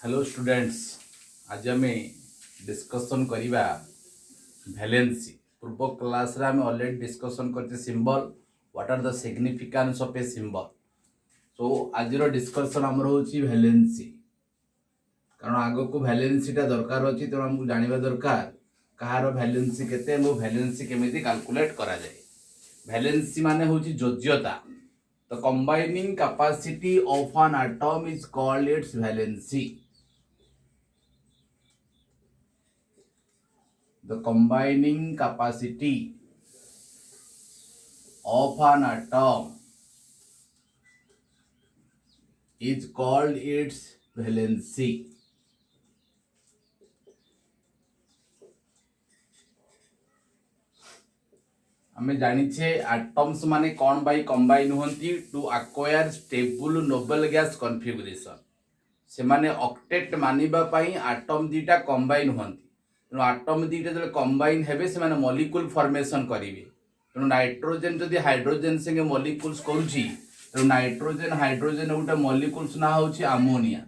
Hello students. आज आम discussion करिबा वैलेंसी। पूर्व क्लास रे आम ऑलरेडी डिस्कसन करते symbol what are the significance of a symbol. So आज डिस्कसन आमर होची वैलेंसी, कारण आगो को वैलेंसी टा दरकार अछि, तो हमको जानिबा दरकार कहार वैलेंसी केते एवं वैलेंसी केमिति कैलकुलेट करा जाय। वैलेंसी माने होची योज्यता। The combining capacity of an atom is called its valency. The combining capacity of an atom is called its valency. हमें जानिछे एटम्स माने कौन बाई कंबाइन होती to acquire stable noble gas configuration. से माने ऑक्टेट मानिबा पई एटम दीटा कंबाइन होती। तेणु एटम दीटा जो कंबाइन हेबे से माने मॉलिक्यूल फॉर्मेशन करिवे। तेणु नाइट्रोजन जदि हाइड्रोजन संगे मॉलिक्यूल्स करूची, तेणु नाइट्रोजन हाइड्रोजन गोटे मॉलिक्यूल्स ना होची अमोनिया।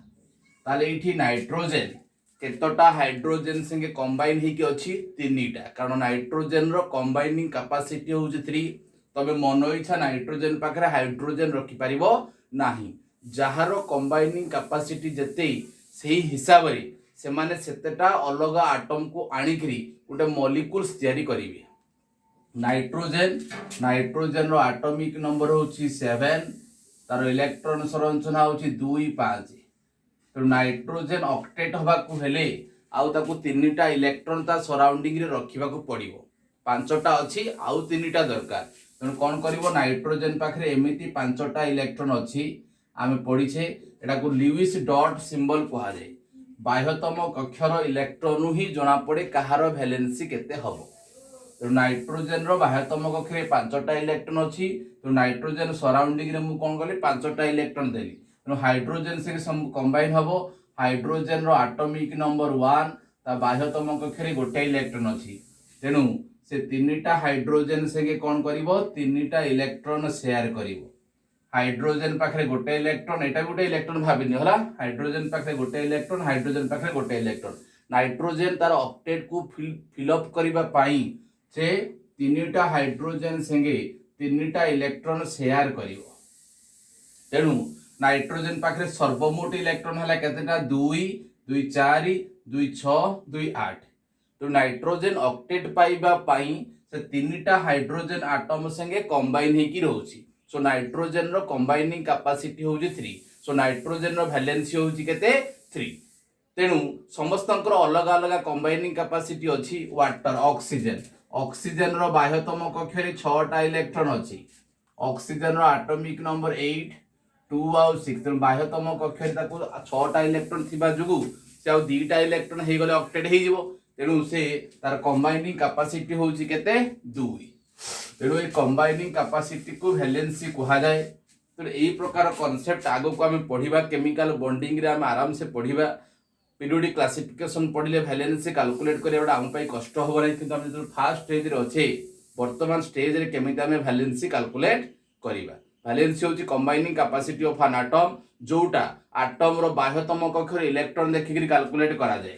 ताले इठी नाइट्रोजन केतटा हाइड्रोजन संगे कंबाइन हेकी अछि तीनटा, कारण नाइट्रोजन रो कंबाइनिंग कैपेसिटी होउची 3। तबे मन इच्छा नाइट्रोजन पाखरे हाइड्रोजन रखि परिबो नाही। जहारो कंबाइनिंग कैपेसिटी जते सेही हिसाब रे से माने सेतेटा अलग एटम को आनिकरी गोटे मॉलिक्यूल्स तयारी करिवे। नाइट्रोजन रो एटॉमिक नंबर होची 7, तार इलेक्ट्रॉन संरचना होची 2 5। तो नाइट्रोजन ऑक्टेट हवा को हेले आउ ताकू तीनटा इलेक्ट्रॉन ता सराउंडिंग रे रखिबा को पड़िबो। पांचटा अछि आउ तीनटा दरकार। तेणु कौन करिवो, नाइट्रोजन पाखरे एमिति पांचटा इलेक्ट्रॉन अछि। आमे पढिछे एटा को ल्यूइस डॉट सिंबल कहा जाय। बाह्यतम कक्षर इलेक्ट्रॉन ही जणा पड़े कहार वैलेंसी केते हबो। तो नाइट्रोजन रो बाह्यतम कक्षरे पांचटा इलेक्ट्रॉन अछि। तो नाइट्रोजन सराउंडिंग रे मु कोन गले पांचटा इलेक्ट्रॉन देली। तो हाइड्रोजन से कंबाइन हबो। हाइड्रोजन रो एटॉमिक नंबर 1, ता बाह्यतम कक्षरे गोटे इलेक्ट्रॉन अछि। तेनु से तीनटा हाइड्रोजन संगे कोन करिवो, तीनटा इलेक्ट्रॉन शेयर करिवो। हाइड्रोजन पाखरे गोटे इलेक्ट्रॉन, एटा गोटे इलेक्ट्रॉन भाबिनी होला। हाइड्रोजन पाखरे गोटे इलेक्ट्रॉन, हाइड्रोजन पाखरे गोटे इलेक्ट्रॉन। नाइट्रोजन तार ऑक्टेट को फिल अप करिबा पाई से तीनटा हाइड्रोजन संगे तीनटा इलेक्ट्रॉन शेयर करिवो। तेनु नाइट्रोजन पाखरे सर्वमोट इलेक्ट्रॉन हला केतेटा, 2 2 4 2 6 2 8। तो नाइट्रोजन ऑक्टेट पाइबा पाई से तीनटा हाइड्रोजन एटम संगे कंबाइन हेकी रहउची। सो नाइट्रोजन रो कंबाइनिंग कैपेसिटी होउची 3। सो नाइट्रोजन रो वैलेंसी होउची केते 3। तेणु समस्तंकर अलग अलग कंबाइनिंग कैपेसिटी अछि। वाटर ऑक्सीजन रो बाह्यतम कक्षरे 6टा इलेक्ट्रॉन अछि। ऑक्सीजन रो एटॉमिक नंबर 8 2 और 6। तेणु बाह्यतम कक्षरे ताको 6टा इलेक्ट्रॉन थिबा जुगु से आ 2टा इलेक्ट्रॉन हे गले ऑक्टेट हे जिवो। तेणु से तार कंबाइनिंग कैपेसिटी होउची केते 2। तेणु ए कंबाइनिंग कैपेसिटी को वैलेंसी कहा जाए। तो एई प्रकार कांसेप्ट आगो को हम पढिबा। केमिकल बॉन्डिंग रे हम आराम से पढिबा। पीरियोडिक क्लासिफिकेशन पढ़िले वैलेंसी कैलकुलेट करिया आम पाई कष्ट हो नहीं, किंतु हम जो फास्ट स्टेज रे अच्छे वर्तमान स्टेज रे केमिति हम वैलेंसी कैलकुलेट करिबा। वैलेंसी होची combining capacity of an atom, जोटा एटम रो बाह्यतम कक्षर इलेक्ट्रॉन देखिकरी कैलकुलेट करा जाय।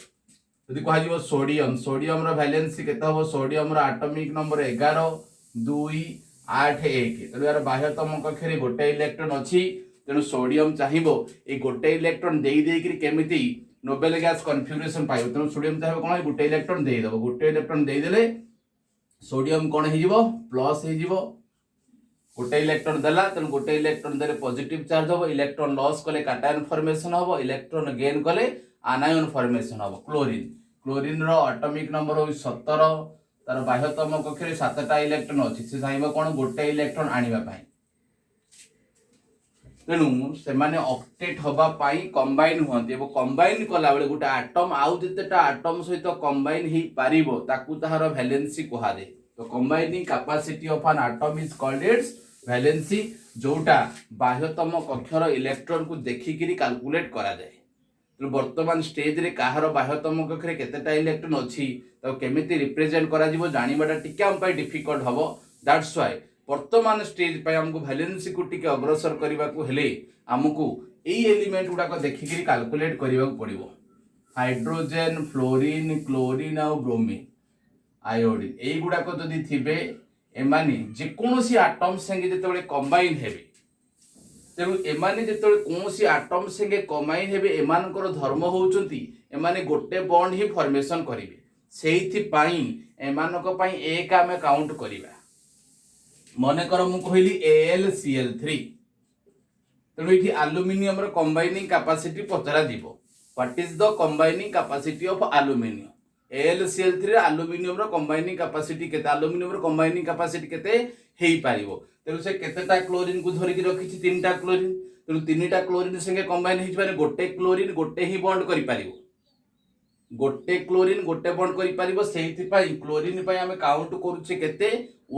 यदि कहा जीवो सोडियम रो वैलेंसी केते हो, सोडियम रो एटॉमिक नंबर 11 2 8 1। तेणु यार बाह्यतम कक्षरे गोटे इलेक्ट्रॉन अछि। तेणु सोडियम चाहिबो ए गोटे इलेक्ट्रॉन देई देइकरी केमिति नोबेल गैस कॉन्फिगरेशन पाइबो। तेणु सोडियम चाहिबो कोन, गोटे इलेक्ट्रॉन देई देबो। गोटे इलेक्ट्रॉन देई देले सोडियम कोन हे जिवो, प्लस हे जिवो। गोटे इलेक्ट्रॉन देला, तेणु गोटे इलेक्ट्रॉन देले पॉजिटिव चार्ज होबो। इलेक्ट्रॉन लॉस कले कैटायन फॉर्मेशन होबो, इलेक्ट्रॉन गेन कले आनायन फॉर्मेशन होबो। क्लोरीन रो एटॉमिक नंबर हो 17, तार बाह्यतम कक्षरे 7टा इलेक्ट्रॉन अछि। से चाहिबो कोन, गोटे इलेक्ट्रॉन आनिबा पाई। तेणु से माने ऑक्टेट हवा पाई कंबाइन हुअन्ति। एबो कंबाइन कला बेले गोटे एटम आउ जतेटा एटम सहित कंबाइन ही पारिबो ताकू ताहार वैलेंसी कहा दे। तो combining capacity of an atom is called its valency, जोटा बाह्यतम कक्षर इलेक्ट्रॉन को देखिकरी कैलकुलेट करा जाय। तो वर्तमान स्टेज रे काहार बाह्यतम कक्षरे केतेटा इलेक्ट्रॉन अछि तो केमिति रिप्रेजेंट करा जिवो जानिबाटा टिके हम पाई डिफिकल्ट हबो। दैट्स व्हाई वर्तमान स्टेज पे हमको वैलेंसी को टिके अग्रसर करने को हेले हमको एई एलिमेंट गुड़ाक देखिकी कैलकुलेट करने पड़ो हाइड्रोजेन फ्लोरीन क्लोरीन आ ब्रोमीन आयोडीन यही गुड़ाक जदि थे एमाने जेकोसी आटम संगे जिते कंबाइन हेबे तेणु एमाने जिते कौन आटम संगे कंबाइन हेबे एमानकर धर्म होउचंती एमाने गोटे बॉन्ड ही फॉर्मेशन करिवे सेइथिपाई एमानक पई एक आमे काउंट करिवा मने कर मु कहली AlCl3 तेणु ये आलुमिनियम रो कंबाइनिंग कैपेसिटी पचरा दिबो what is the combining capacity of aluminium AlCl3 aluminium रो कंबाइनिंग कैपेसिटी केते एल्युमिनियम रो कंबाइनिंग कैपेसिटी केते हेई पारिबो तेणु से केतेटा क्लोरीन को धरिकी रखिछि तीनटा क्लोरीन तेणु तीनटा क्लोरीन संगे कंबाइन हिज माने गोटे क्लोरीन गोटे ही बॉन्ड करि पारिबो गोटे क्लोरीन गोटे बॉन्ड करि पारिबो सेहिथि पई क्लोरीन पई हमें काउंट करूछे केते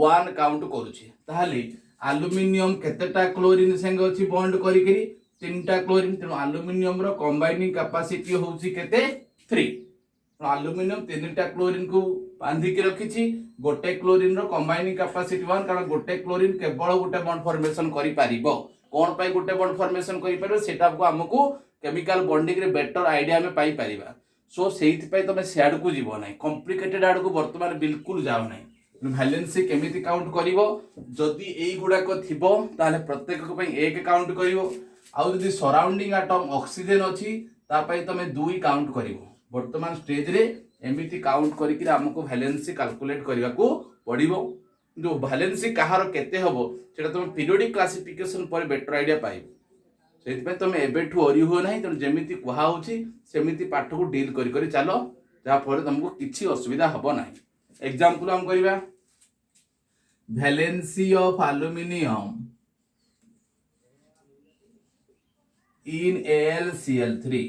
1 काउंट करूछे ताहाले एल्युमिनियम केतेटा क्लोरीन संगे अछि बॉन्ड करिकरी तीनटा क्लोरीन तेणु एल्युमिनियम रो कंबाइनिंग कैपेसिटी होउछि केते 3 एल्युमिनियम तीनटा क्लोरीन को बांधिकी रखिछि गोटे क्लोरीन रो कंबाइनिंग कैपेसिटी 1 कारण गोटे क्लोरीन केवल गोटे बॉन्ड फॉर्मेशन करि पारिबो कोन पई गोटे बॉन्ड फॉर्मेशन करि पारिबो सेटा को हमकु केमिकल बॉन्डिंग रे बेटर आईडिया में पाई परिबा सो सेहित पई तमे सेड को जीवो नै कॉम्प्लिकेटेड आड को वर्तमान बिल्कुल जाओ नै वैलेंसी केमिति काउंट करिवो जदि एई गुडा को थिबो ताले प्रत्येक को पई एक काउंट करिवो आ जदि सराउंडिंग एटम ऑक्सीजन अछि ता पई तमे 2 काउंट करिवो वर्तमान स्टेज रे एमिति काउंट करिकि हमको वैलेंसी कैलकुलेट करबा को पड़िबो जो वैलेंसी कहार केते हबो सेटा तुम पीरियोडिक क्लासिफिकेशन पर बेटर आईडिया पाइबो सेति पे तुम एबेठु ओरी हो नाही त जेमिति कुहा होछि सेमिति पाठ को डील करि करि चलो जा पर तुमको किछि असुविधा हबो नाही एग्जांपल हम करिबा valency of aluminium in AlCl3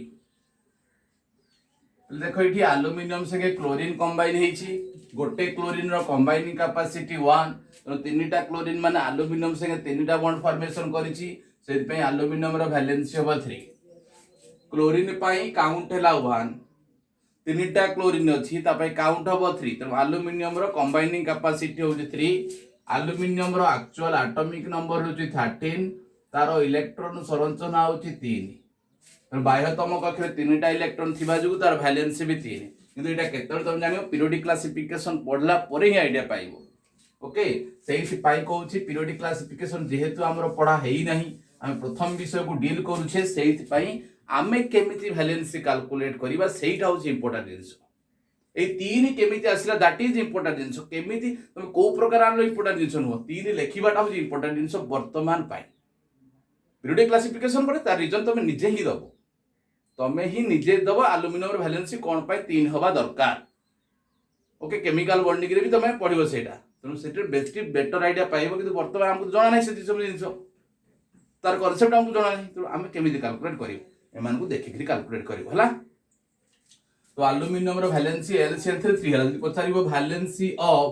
देखो ये एल्युमिनियम संगे क्लोरीन कंबाइन हेछि गोटे क्लोरीन रो कंबाइनिंग कैपेसिटी 1 तो तीनटा क्लोरीन माने एल्युमिनियम संगे तीनटा बॉन्ड फॉर्मेशन करिछि सेति पई एल्युमिनियम रो वैलेंसी होबा 3 क्लोरीन पई काउंट हैला 1 तीनटा क्लोरीन अछि ता पई काउंट होबो 3 तो एल्युमिनियम रो कंबाइनिंग कैपेसिटी होछि 3 एल्युमिनियम रो एक्चुअल एटॉमिक नंबर होछि 13 तारो इलेक्ट्रॉन संरचना होछि 3 बाह्यतम कक्षे तीनटा इलेक्ट्रॉन थिबा जुगु तार वैलेंसी भी 3 किंतु एटा केतल तुम जानियो पीरियोडिक क्लासिफिकेशन पढला परे ही आईडिया पाइबो ओके सेही पाई कहूछि पीरियोडिक क्लासिफिकेशन जेहेतु हमरो पढा हेई नाही हम प्रथम विषय को डील करूछे सेही पाई आमे केमिति वैलेंसी कैलकुलेट करिबा सेहीटा होछि इंपोर्टेंट जिंस ए तीन केमिति आसिला दैट इज इंपोर्टेंट जिंस केमिति तुम को प्रकार आनलो इंपोर्टेंट जिंस नो तीन लेखिबाटा होछि इंपोर्टेंट जिंस वर्तमान पाई पीरियोडिक क्लासिफिकेशन परे तार रीजन तुम निजे ही दबो तमे ही निजे दबो एल्युमिनियम रो वैलेंसी कोन पाई 3 हवा दरकार ओके केमिकल बॉन्डिंग रे भी तमे पढिबो सेटा तनु सेटे बेस्ट बेटर आईडिया पाइबो कि वर्तमान हमको जणा नै सेति सब जिंस तार कांसेप्ट हमको जणा नै तो हम केमिति कैलकुलेट करियो एमान को देखि कि कैलकुलेट करियो हला तो एल्युमिनियम रो वैलेंसी AlCl3 हला जदि पछारिबो valency of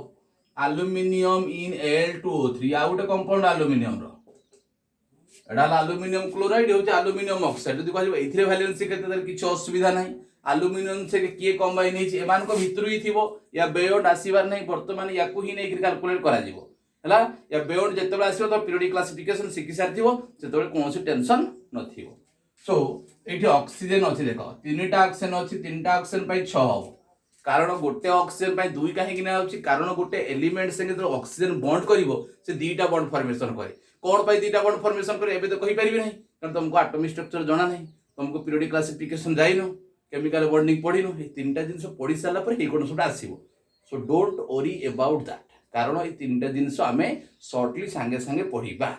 aluminium in Al2O3 आ गुटे कंपाउंड एल्युमिनियम रो एडा एल्युमिनियम क्लोराइड होचे एल्युमिनियम ऑक्साइड जदि कहबो एथिरे वैलेंसी केते तर किछ असुविधा नाही एल्युमिनियम से के कंबाइन हेछि एमान को भितरु ही थिबो या बेयोंड आसीबार नाही वर्तमान याकू ही नै कैलकुलेट करा जिवो हला या बेयोंड जेतेबे आसीबो तो पीरियोडिक क्लासिफिकेशन सिखि सारथिबो सेतेबे कोनोसी टेंशन नथिबो सो एठी ऑक्सीजन अछि देखो तीनटा ऑक्सीजन अछि तीनटा ऑक्सीजन पई 6 हो कारण गोटे ऑक्सीजन पई 2 काहे कि ना होछि कारण गोटे एलिमेंट संगे जो ऑक्सीजन बॉन्ड करिवो से दीटा बॉन्ड फॉर्मेशन करे कोन पई दीटा बॉन्ड फॉर्मेशन करे एबे तो कहि परिबे नहीं कारण तुमको एटॉमिक स्ट्रक्चर जाना नहीं तुमको पीरियोडिक क्लासिफिकेशन जाइनो केमिकल बॉन्डिंग पढिनो ए तीनटा जिंस पढि साला पर हे कोन सोटा आसीबो so don't worry about that कारण ए तीनटा जिंस हमें शॉर्टली संगे संगे पढिबा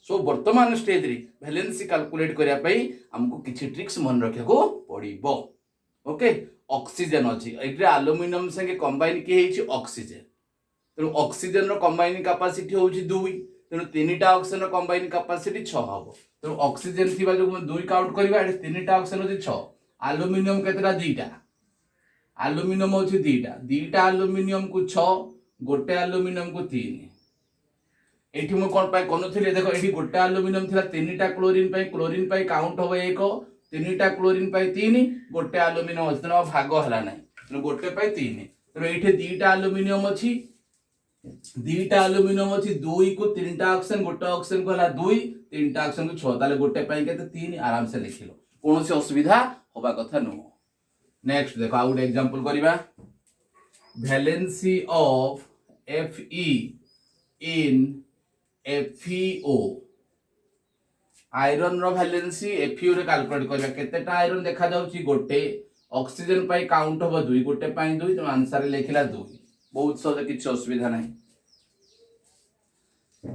सो वर्तमान स्टेज रे वैलेंसी कैलकुलेट करिया पई हमको किछि ट्रिक्स मन रखे को पडिबो ओके ऑक्सीजन अछि एटे एल्युमिनियम संगे कंबाइन के हेछि ऑक्सीजन तेनु ऑक्सीजन रो कंबाइनिंग कैपेसिटी होछि 2 तेनु तीनटा ऑक्सीजन रो कंबाइनिंग कैपेसिटी 6 हबो तेनु ऑक्सीजन थिबा जो 2 काउंट करबा एटे तीनटा ऑक्सीजन होछि 6 एल्युमिनियम केतेटा दीटा एल्युमिनियम होछि दीटा एल्युमिनियम को 6 गोटे एल्युमिनियम को 3 एठी मो कोन पाई कोनथिले देखो एठी गोटे एल्युमिनियम थिला तीनटा क्लोरीन पाई काउंट होबो 1 तीनटा क्लोरीन पाई 3 गोटे एल्युमिनियम अछि न भाग हला नै तेनु गोटे पाई 3 तेनु एठी दीटा एल्युमिनियम अछि 2 को तीनटा ऑक्सीजन गोटे ऑक्सीजन को हला 2 तीनटा ऑक्सीजन को 6 ताले गोटे पाई केते 3 आराम से लिखिलो कौन सी असुविधा होबा कथा नुह। नेक्स्ट देखो आ गोटे एग्जांपल करिबा valency of Fe in FeO iron रो वैलेंसी FeO रे कैलकुलेट करबा केतेटा आयरन देखा जाउची गोटे ऑक्सीजन पाई काउंट हो 2 गोटे पाई 2 तो आंसर लिखिला 2 बहुत सहज किछ असुविधा नहीं।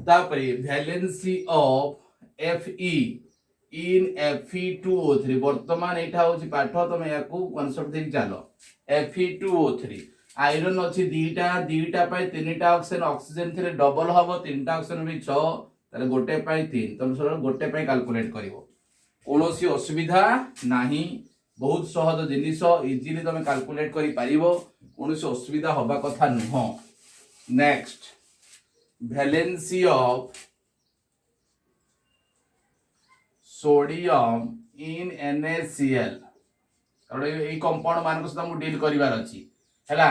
तापरे valency of Fe in Fe2O3 वर्तमान एटा होची पाठ तमे याकू कॉन्सेप्ट देख चलो Fe2O3 आयरन अछि दीटा पाई तीनटा ऑक्सीजन ऑक्सीजन थिले डबल हबो तीनटा ऑक्सीजन भी 6 ताले गोटे पाई 3 तम सर गोटे पाई कैलकुलेट करिवो कोनोसी असुविधा नाही बहुत सहज जिनिस इजीली तमे कैलकुलेट करि पारिबो कोनोसी असुविधा होबा कथा नुह। Next valency of sodium in NaCl कारण ए कंपाउंड मान को सदा मु डील करिवार अछि हैला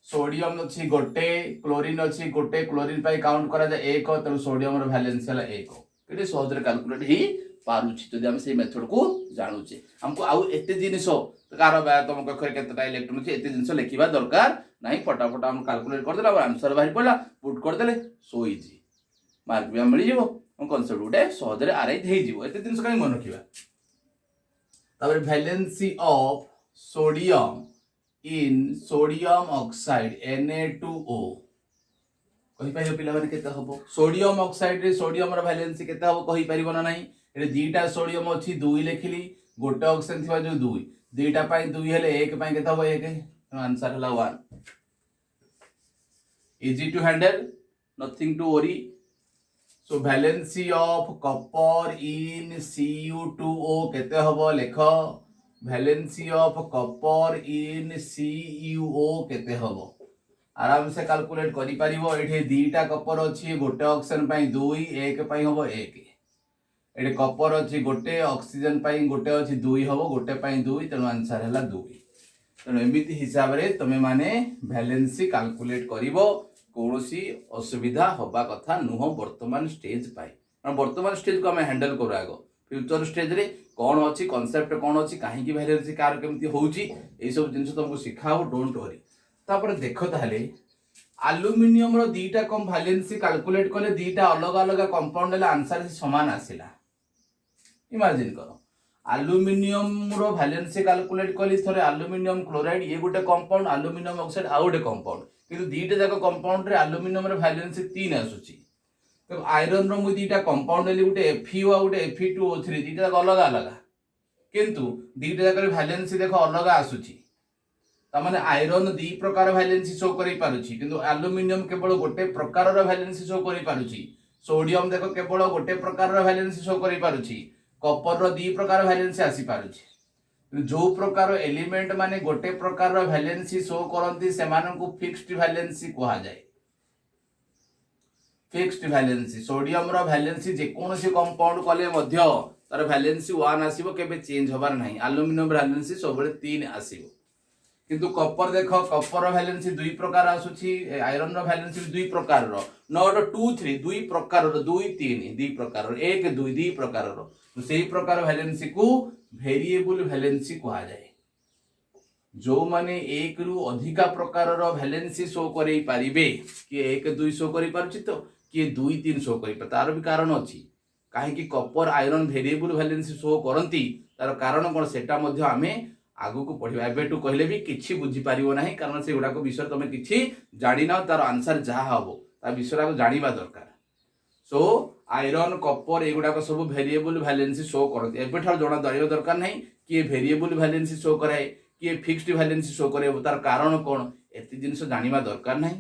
सोडियम अछि गोटे क्लोरीन अछि गोटे क्लोरीन पाई काउंट करा जाय 1 त सोडियम रो वैलेंसी हला 1 केते सहज रे कैलकुलेट ही पारुछि जदि हम सेही मेथड को जानुचे हमको आउ एते जिनिस कार तुम कक्षर केतेटा इलेक्ट्रॉन अछि एते जिनिस लिखिबा दरकार नाही फटाफट हम कैलकुलेट कर देला और आंसर बाहर पड़ला पुट कर देले सो इजी मार्क भी मिल जिवो कॉन्सेप्ट उडे सहज रे आराई देई जिवो एते जिनिस काई मन रखिबा। तबरे valency of sodium in sodium oxide Na2O कहि पाइबो पिला माने केते हबो सोडियम ऑक्साइड रे सोडियम रो वैलेंसी केते हबो कहि परिबो ना नाही एरे दीटा सोडियम अछि 2 लिखिली गोटे ऑक्सीजन थिबा जो 2 दीटा पाई 2 हेले 1 पाई केते हबो 1 आंसर हला 1 easy to handle nothing to worry. So valency of copper in Cu2O केते हबो लेख valency of copper in CuO केते हबो आराम से कैलकुलेट करि परिबो एठे दीटा कॉपर अछि गोटे ऑक्सीजन पाई 2 1 पाई हबो 1 एठे कॉपर अछि गोटे ऑक्सीजन पाई गोटे अछि 2 हबो गोटे पाई 2 तेनो आंसर हला 2 तेनो एमिति हिसाब रे तमे माने वैलेंसी कैलकुलेट करिवो कोनोसी असुविधा होबा कथा नुह वर्तमान स्टेज पाई कारण वर्तमान स्टेज को हम हैंडल करू आगो फ्यूचर स्टेज रे कोन अछि कांसेप्ट कोन अछि काहे की वैलेंसी कार केमती होउची ए सब जिंस तुमको सिखाओ डोंट वरी। तापर देखो ताले एल्युमिनियम रो दीटा कम वैलेंसी कैलकुलेट करले दीटा अलग अलग कंपाउंड ले आंसर समान आसिला इमेजिन करो एल्युमिनियम रो वैलेंसी कैलकुलेट कली थरे एल्युमिनियम क्लोराइड ये गोटे कंपाउंड एल्युमिनियम ऑक्साइड आ गोटे कंपाउंड किंतु दीटा जाक कंपाउंड रे एल्युमिनियम रो वैलेंसी 3 आसुची तो आयरन रो मु दीटा कंपाउंड ले गोटे Fe आ गोटे Fe2O3 दीटा जाक अलग अलग किंतु दीटा जाक वैलेंसी देखो अलग आसुची त माने आयरन दी प्रकार वैलेंसी शो करि पारुची किंतु एल्युमिनियम केवल गोटे प्रकार रो वैलेंसी शो करि पारुची सोडियम देखो केवल गोटे प्रकार रो वैलेंसी शो करि पारुची कॉपर रो दी प्रकार वैलेंसी आसी पारुची जो प्रकार एलिमेंट माने गोटे प्रकार वैलेंसी शो करंती से मानन फिक्स्ड वैलेंसी कहा जाए फिक्स्ड वैलेंसी सोडियम रो वैलेंसी जे कोनोसी कंपाउंड कले मध्य तार वैलेंसी 1 आसीबो केबे चेंज होबार नाही एल्युमिनियम वैलेंसी सबले 3 आसीबो किंतु कॉपर देखो कॉपर रो वैलेंसी 2 प्रकार आसुची आयरन रो वैलेंसी 2 प्रकार रो नॉट 2 3 2 प्रकार रो 2 3 2 प्रकार रो 1 2 2 प्रकार रो तो सेही प्रकार वैलेंसी को वेरिएबल वैलेंसी कहा जाए जो माने एक रु अधिका प्रकार रो वैलेंसी शो करै पारिबे कि 1 2 शो करै पारुछि तो कि 2 3 शो करै तार भी कारण अछि काहे कि copper iron variable valency show करंती तार कारण कोन सेटा मध्ये आमे आगु को पढिबा एबे टू कहले भी किछि बुझी पारिबो नाही कारण से गुडा को विषय तमे किछि जानि ना तार आंसर जा हबो ता विषय को जानिबा दरकार। सो आयरन कॉपर एगुडा को सब वेरिएबल वैलेंसी शो करते एबे ठार जणा दरियो दरकार नाही कि वेरिएबल वैलेंसी शो कराए कि फिक्स्ड वैलेंसी शो करे तार कारण कोन एति जिंस जानिबा दरकार नाही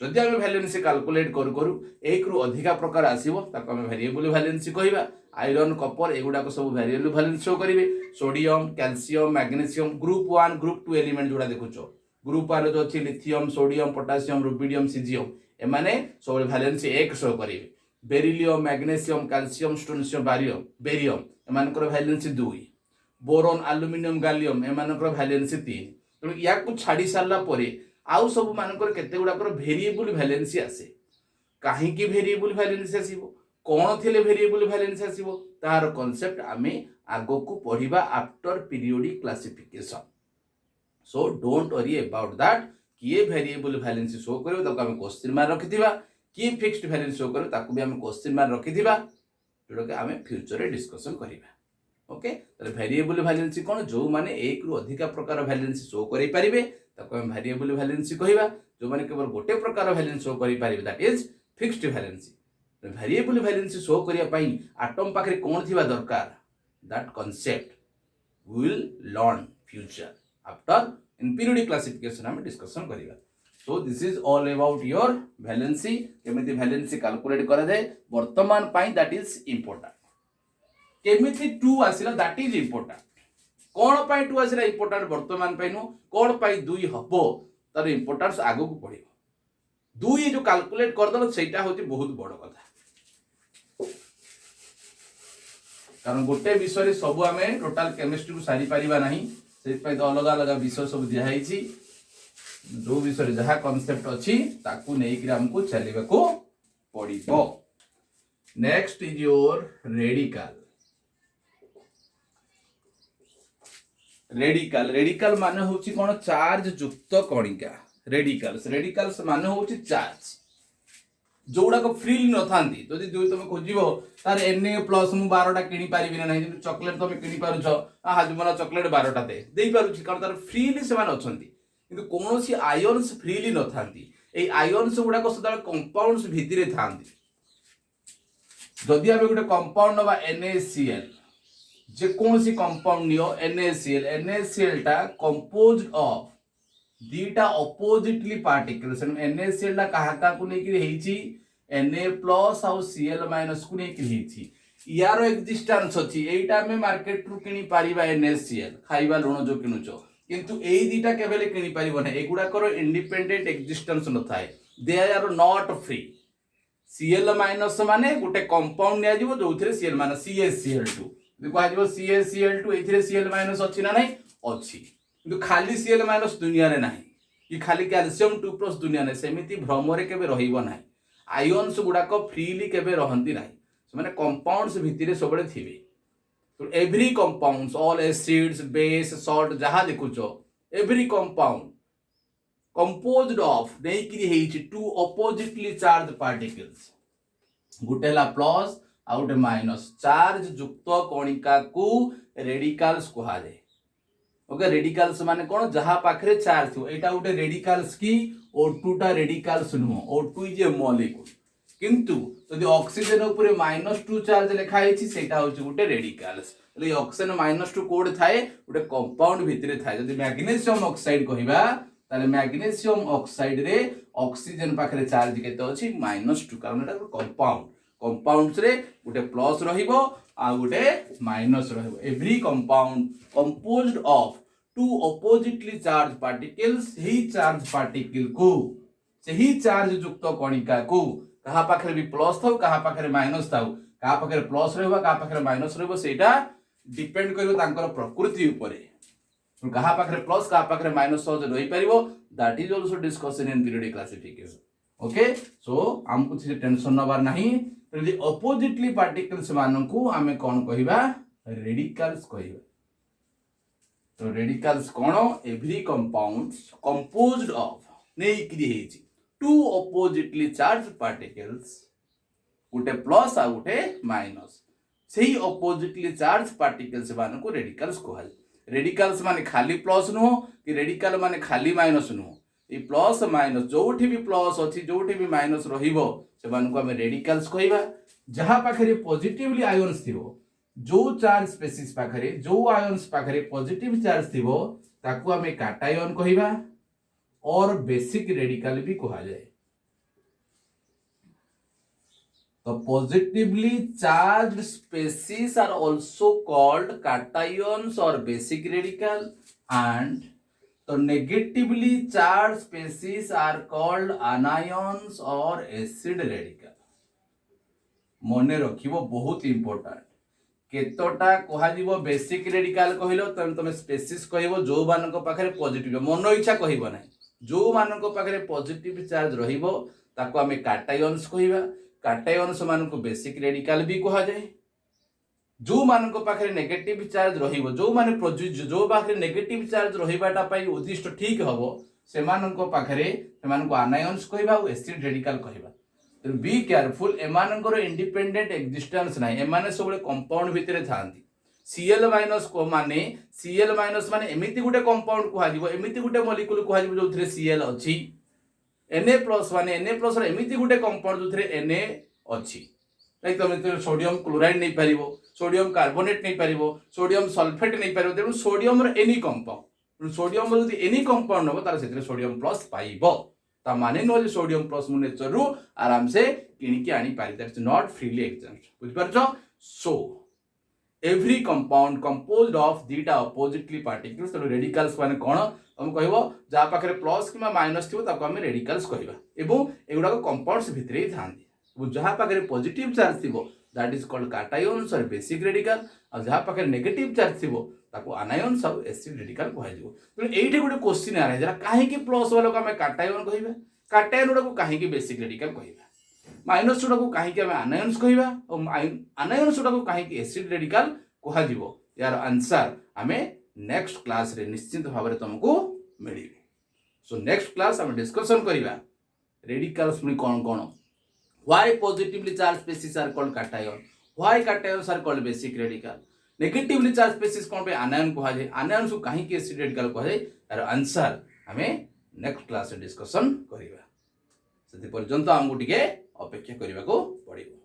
जदि हम वैलेंसी कैलकुलेट करू करू एक रु अधिका प्रकार आसीबो ताको हम वेरिएबल वैलेंसी कहिबा आयरन कॉपर एगुडा को सब वेरिएबल वैलेंसी शो करिवे sodium calcium magnesium group 1 group 2 element जोडा देखुचो ग्रुप 1 जो अछि lithium sodium potassium rubidium caesium एमाने सब वैलेंसी 1 शो करिवे beryllium magnesium calcium strontium barium barium एमानकर वैलेंसी 2 बोरोन एल्युमिनियम गैलियम एमानकर वैलेंसी 3 तो या को छाडी सारला परे आउ सब मानकर केते गुडा कर वेरिएबल वैलेंसी आसे काहे की वेरिएबल वैलेंसी आसीबो कौन थिले वेरिएबल वैलेंसी आसीबो तार कांसेप्ट आमे आगो को पढ़िबा after periodic classification. So don't worry about that किए वेरिएबल वैलेंसी शो करियो ताको आमे क्वेश्चन मार्क रखिथिबा किए फिक्स्ड वैलेंसी शो करियो ताको भी आमे क्वेश्चन मार्क रखिथिबा जोडा के आमे फ्यूचर रे डिस्कशन करिबा। ओके तो वेरिएबल वैलेंसी कोन जो माने एक रु अधिक प्रकार वैलेंसी शो करि परिबे ताको आमे वेरिएबल वैलेंसी कहिबा। जो माने केवल गोटे प्रकार वैलेंसी शो करि परिबे that is fixed valency. Variable valency show करिया पई एटम पाखरे कोन थिबा दरकार that concept we will learn future after in periodic classification हम डिस्कशन करिबा। So this is all about your valency केमिति वैलेंसी कैलकुलेट करा जाय वर्तमान पई दैट इज इंपोर्टेंट। केमिति 2 आसिला दैट इज इंपोर्टेंट कोन पई 2 आसिला इंपोर्टेंट वर्तमान पई नु कोन पई 2 हबो तार इंपोर्टेंस आगो को पड़िबो 2 जो कैलकुलेट कर दलो सेटा होती बहुत बड़ कथा कारण गोटे विषय सब आम टोटाल केमिस्ट्री को सारी पारिबा नहीं से तो अलग अलग विषय सब दिखाई जो विषय जहाँ कॉन्सेप्ट अच्छी ताकू नहीं हमको चलने को पड़ो। Next is your radical. Radical radical माने होची कोन चार्ज युक्त कणिका। रेडिकल्स रेडिकल्स माने होची चार्ज जोड़ा को फ्रीली न थांती जदि जो तुम खोजिबो तार Na प्लस मु 12टा किनी पारिबि नै जे चॉकलेट तुम किनी पारुछ हाजमला चॉकलेट 12टा दे पारुछ कारण तार फ्रीली से मान अछंती किंतु कोनोसी आयन्स फ्रीली न थांती ए आयन्स गुडा को सदा कंपाउंड्स भितरे थांती। जदि आबे गुटे कंपाउंड नबा NaCl जे कोनोसी कंपाउंड नियो NaCl टा कंपोज्ड ऑफ दीटा अपोजिटली पार्टिकल्स NaCl टा कहा को नै कि हेची Na प्लस आउ Cl माइनस को नै कि हेची यार एक्जिस्टेंस अछि एटा में मार्केट रु किनी पारिबा NaCl खाइबा लुण जो किनुचो किंतु एई दीटा केबेले किनी पारिबो नै एगुडा करो इंडिपेंडेंट एक्जिस्टेंस न थाए they are not free. Cl minus माने गुटे कंपाउंड निया जिवो जोथिरे Cl माइनस CaCl2 देखो आजिवो CaCl2 एथिरे Cl माइनस अछि ना नै अछि किंतु खाली Cl माइनस दुनिया रे नाही कि खाली कैल्शियम 2+ दुनिया नै सेमिति भ्रम रे केबे रहिबो नाही आयन्स गुडा को फ्रीली केबे रहंती नाही माने कंपाउंड्स भितरे सबले थिबे। तो every compounds all acids base salt जहा देखुचो एवरी कंपाउंड कंपोज्ड ऑफ नै कि हेची टू अपोजिटली चार्ज पार्टिकल्स गुटेला प्लस आउट माइनस चार्ज युक्त कणिका को रेडिकल्स कहा जाय। ओके रेडिकल्स माने कोन जहा पाखरे चार्ज थियो एटा उटे रेडिकल्स की O2 टा radicals no O2 is a molecule किंतु यदि ऑक्सीजन ऊपर -2 चार्ज लिखा हेछि सेटा होछि उटे रेडिकल्स ले ऑक्सीजन -2 कोड थाए उटे कंपाउंड भितरे थाए यदि मैग्नीशियम ऑक्साइड कहिबा ताले मैग्नीशियम ऑक्साइड रे ऑक्सीजन पाखरे चार्ज केते अछि -2 कारण एटा कंपाउंड कंपाउंड्स रे उटे प्लस रहिबो आ उटे माइनस रहिबो। Every compound composed of two oppositely charge particles ही चार्ज पार्टिकल को सही चार्ज युक्त कणिका को कहा पाखरे भी प्लस थाउ कहा पाखरे माइनस थाउ कहा पाखरे प्लस रहबा कहा पाखरे माइनस रहबो सेटा डिपेंड करिवो तांकर प्रकृति ऊपरे कहा पाखरे प्लस कहा पाखरे माइनस सहज रहि परिवो that is also discussion in periodic classification. Okay so हमको से टेंशन नबार नहीं यदि अपोजिटली पार्टिकल्स माननकु आमे कोन कहिबा रेडिकल्स कहिबा। तो रेडिकल्स कोन एवरी कंपाउंड्स कंपोज्ड ऑफ नै कि हेची टू अपोजिटली चार्ज पार्टिकल्स उटे प्लस आ उटे माइनस सही अपोजिटली चार्ज पार्टिकल्स माननकु रेडिकल्स कहल। रेडिकल्स माने खाली प्लस नो कि रेडिकल माने खाली माइनस नो ए प्लस माइनस जोठी भी प्लस अछि जोठी भी माइनस रहिबो से मानकु हम रेडिकल्स कहिबा। जहा पाखरे पॉजिटिवली आयन्स थिबो जो चार्ज स्पेसिस पाखरे जो आयन्स पाखरे पॉजिटिव चार्ज थिबो ताकू हम काटायन कहिबा और बेसिक रेडिकल भी कहा जाए। तो positively charged species are also called cations or basic radical and तो negatively charged species are called anions or acid radical। मने रखिबो बहुत इंपोर्टेंट केतोटा कहा जीवो बेसिक रेडिकल कहिलो तमे स्पेसिस कहिबो जो मानको पाखरे पॉजिटिव मन इच्छा कहिबो नै जो मानको पाखरे पॉजिटिव चार्ज रहिबो ताको हमें cations कहिबा काटायन्स मान को बेसिक रेडिकल भी कहा जाए। जो मान पाखे नेगेटिव चार्ज रहिबो जो माने प्रযোज्य जो पाखे नेगेटिव चार्ज रहिबाटा पई उद्दिष्ट ठीक हबो से मानको पाखे सेमान को आनायन्स कहबा और एसिड रेडिकल कहबा। तो बी केयरफुल एमानकर इंडिपेंडेंट एक्जिस्टेंस नाही एमाने सबले कंपाउंड भितरे थांती। Cl- को माने Cl- माने एमिति गुटे कंपाउंड कहा जिवो एमिति गुटे मॉलिक्यूल कहा जिवो जोथरे Cl अछि। Na+ माने Na+ रे एमिति गुटे कंपाउंड जोथरे Na अछि। लाइक तुम सोडियम क्लोराइड नहीं पारिबो सोडियम कार्बोनेट नहीं पारिबो सोडियम सल्फेट नहीं पारिबो तेणु सोडियम रे एनी कंपाउंड सोडियम जदि एनी कंपाउंड हो तार सेतरे सोडियम प्लस पाइबो ता माने नो जे सोडियम प्लस मु नेचर रु आराम से किनि के आनी पारि दैट्स नॉट फ्रीली एग्जाम्प्ट बुझ परछो। So every compound composed of दीटा अपोजिटली पार्टिकल्स तो रेडिकल्स माने कोन हम कहबो जा पाखरे प्लस किमा माइनस थिबो ताको हम रेडिकल्स कहबा एवं एगुडा कंपाउंड्स भितरे ही थांती जहाँ पाखे पॉजिटिव चार्ज थी दैट इज कॉल्ड काटायन्स और बेसिक रेडिकल और जहाँ पाखे नेगेटिव चार्ज थी ताको आनायन्स और एसिड रेडिकल कहजिवो। तो एठी गोटे क्वेश्चन आ जरा काहे कि प्लस वाला को हमें काटायन कहबा काटायन गुडा को काहे कि बेसिक रेडिकल कहबा माइनस गुडा को काहे कि हमें आनायन्स कहबा और आनायन्स गुडा को काहे कि एसिड रेडिकल कहजिवो यार आंसर हमें नेक्स्ट क्लास रे निश्चित भाव में तुमको मिलिबे। सो नेक्स्ट क्लास हम डिस्कशन करिबा रेडिकल्स में कौन कौन why positively charged species are called cation why cations are called basic radical negatively charged species कौन पे आनायन कहा जाए आनायन को कहीं के एसिड रेडिकल कहा जाए यार आंसर हमें नेक्स्ट क्लास रे डिस्कशन करिबा। सेति पर्यंत हमको टिके अपेक्षा करबा को पड़िबो।